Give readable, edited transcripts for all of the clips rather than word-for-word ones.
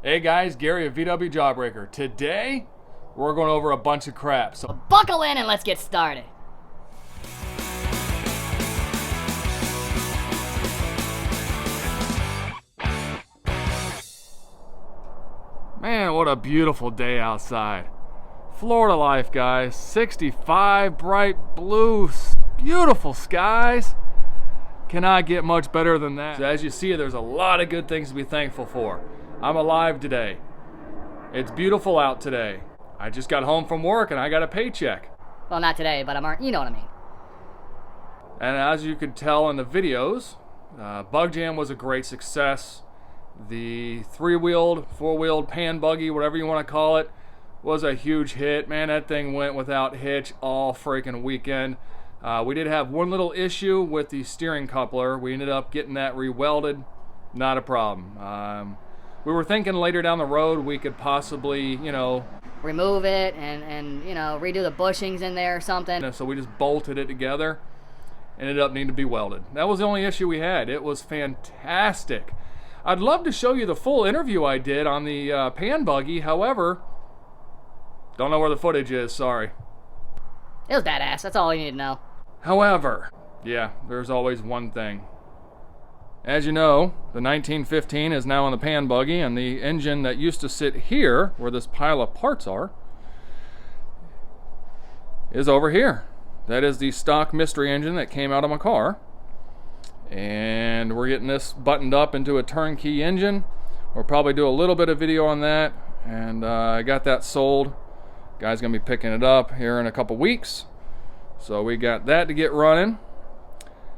Hey guys, Gary of VW Jawbreaker. Today, we're going over a bunch of crap. So Buckle in and let's get started. man, what a beautiful day outside. Florida life, guys. 65, bright blue, beautiful skies. Cannot get much better than that. So as you see, there's a lot of good things to be thankful for. I'm alive today. It's beautiful out today. I just got home from work and I got a paycheck. Well, not today, but you know what I mean. And as you could tell in the videos, Bug Jam was a great success. The three-wheeled, four-wheeled pan buggy, whatever you want to call it, was a huge hit. Man, that thing went without hitch all freaking weekend. We did have one little issue with the steering coupler. We ended up getting that re-welded. Not a problem. We were thinking later down the road we could possibly, Remove it and redo the bushings in there or something. So we just bolted it together. Ended up needing to be welded. That was the only issue we had. It was fantastic. I'd love to show you the full interview I did on the pan buggy. However, don't know where the footage is, sorry. It was badass, that's all you need to know. However, yeah, there's always one thing. As you know, the 1915 is now on the pan buggy, and the engine that used to sit here, where this pile of parts are, is over here. That is the stock mystery engine that came out of my car. And we're getting this buttoned up into a turnkey engine. We'll probably do a little bit of video on that. And I got that sold. Guy's gonna be picking it up here in a couple weeks. So we got that to get running.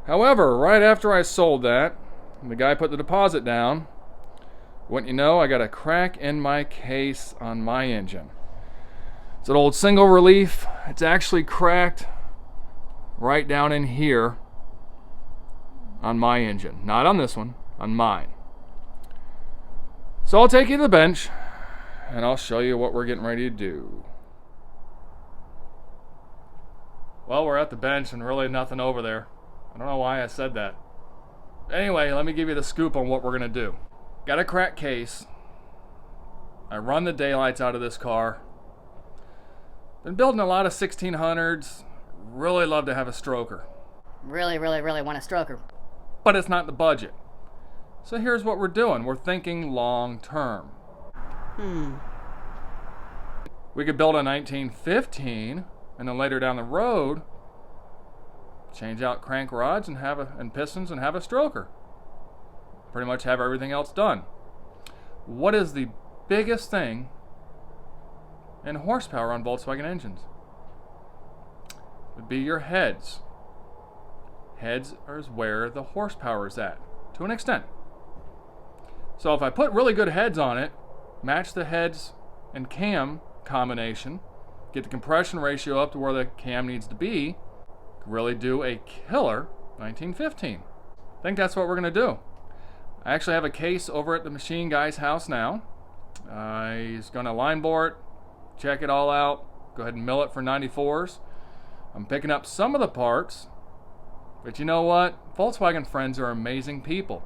However, right after I sold that, the guy put the deposit down. Wouldn't you know, I got a crack in my case on my engine. It's an old single relief. It's actually cracked right down in here on my engine. Not on this one, on mine. So I'll take you to the bench and I'll show you what we're getting ready to do. Well, we're at the bench and really nothing over there. I don't know why I said that. Anyway, let me give you the scoop on what we're gonna do. Got a cracked case. I run the daylights out of this car. Been building a lot of 1600s. Really love to have a stroker. Really want a stroker. But it's not the budget. So here's what we're doing. We're thinking long term. We could build a 1915 and then later down the road change out crank rods and pistons and have a stroker. Pretty much have everything else done. What is the biggest thing in horsepower on Volkswagen engines? Would be your heads. Heads is where the horsepower is at, to an extent. So if I put really good heads on it, match the heads and cam combination, get the compression ratio up to where the cam needs to be, really do a killer 1915. I think that's what we're going to do. I actually have a case over at the machine guy's house now. He's going to line bore it, check it all out, go ahead and mill it for 94s. I'm picking up some of the parts, but you know what? Volkswagen friends are amazing people.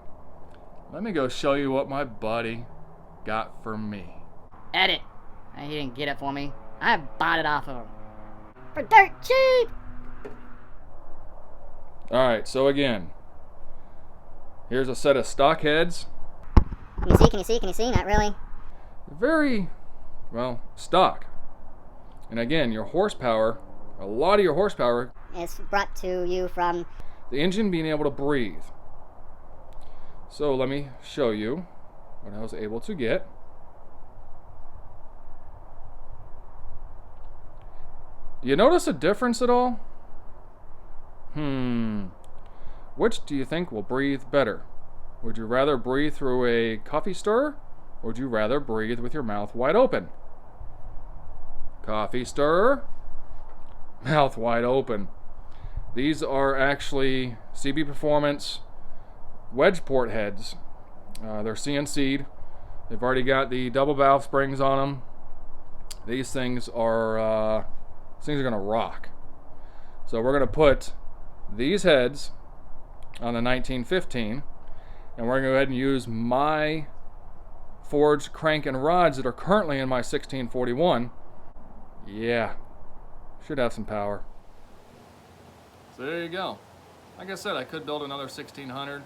Let me go show you what my buddy got for me. Edit. He didn't get it for me. I bought it off of him. For dirt cheap! Alright, so again, here's a set of stock heads. Can you see? Not really. Very, well, stock. And again, your horsepower, a lot of your horsepower It's brought to you from the engine being able to breathe. So let me show you what I was able to get. Do you notice a difference at all? Which do you think will breathe better? Would you rather breathe through a coffee stirrer, or would you rather breathe with your mouth wide open? Coffee stirrer, mouth wide open. These are actually CB Performance wedge port heads. They're CNC'd. They've already got the double valve springs on them. These things are gonna rock. So we're gonna put these heads on the 1915, and we're gonna go ahead and use my forged crank and rods that are currently in my 1641, yeah, should have some power. So there you go. Like I said, I could build another 1600,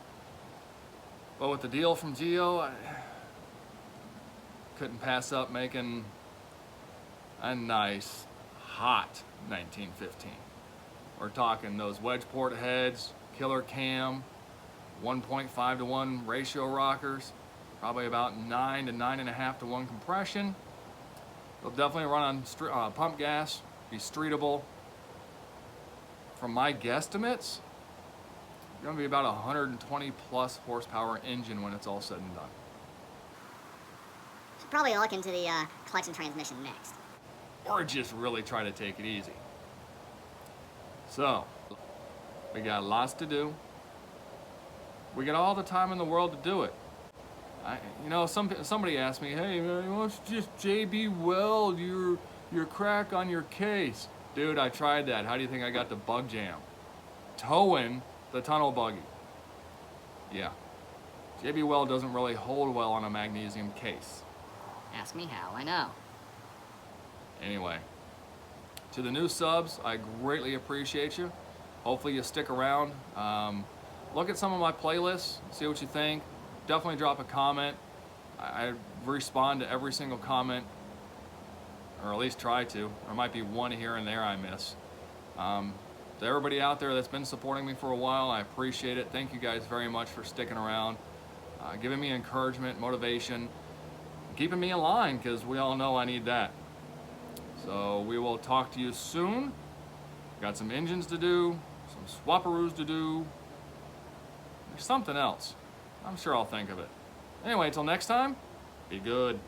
but with the deal from Geo, I couldn't pass up making a nice, hot 1915. We're talking those wedge port heads, killer cam, 1.5 to 1 ratio rockers, probably about 9 to 9.5 to 1 compression. They'll definitely run on pump gas, be streetable. From my guesstimates, it's going to be about a 120 plus horsepower engine when it's all said and done. Should probably look into the clutch and transmission next. Or just really try to take it easy. So, we got lots to do. We got all the time in the world to do it. Somebody asked me, hey man, why don't you just JB weld your crack on your case? Dude, I tried that. How do you think I got the bug jam? Towing the tunnel buggy. Yeah. JB weld doesn't really hold well on a magnesium case. Ask me how, I know. Anyway, to the new subs, I greatly appreciate you. Hopefully you stick around. Look at some of my playlists, see what you think. Definitely drop a comment. I respond to every single comment, or at least try to. There might be one here and there I miss. To everybody out there that's been supporting me for a while, I appreciate it. Thank you guys very much for sticking around, giving me encouragement, motivation, keeping me in line, because we all know I need that. So we will talk to you soon. Got some engines to do, some swapperoos to do. There's something else. I'm sure I'll think of it. Anyway, until next time, be good.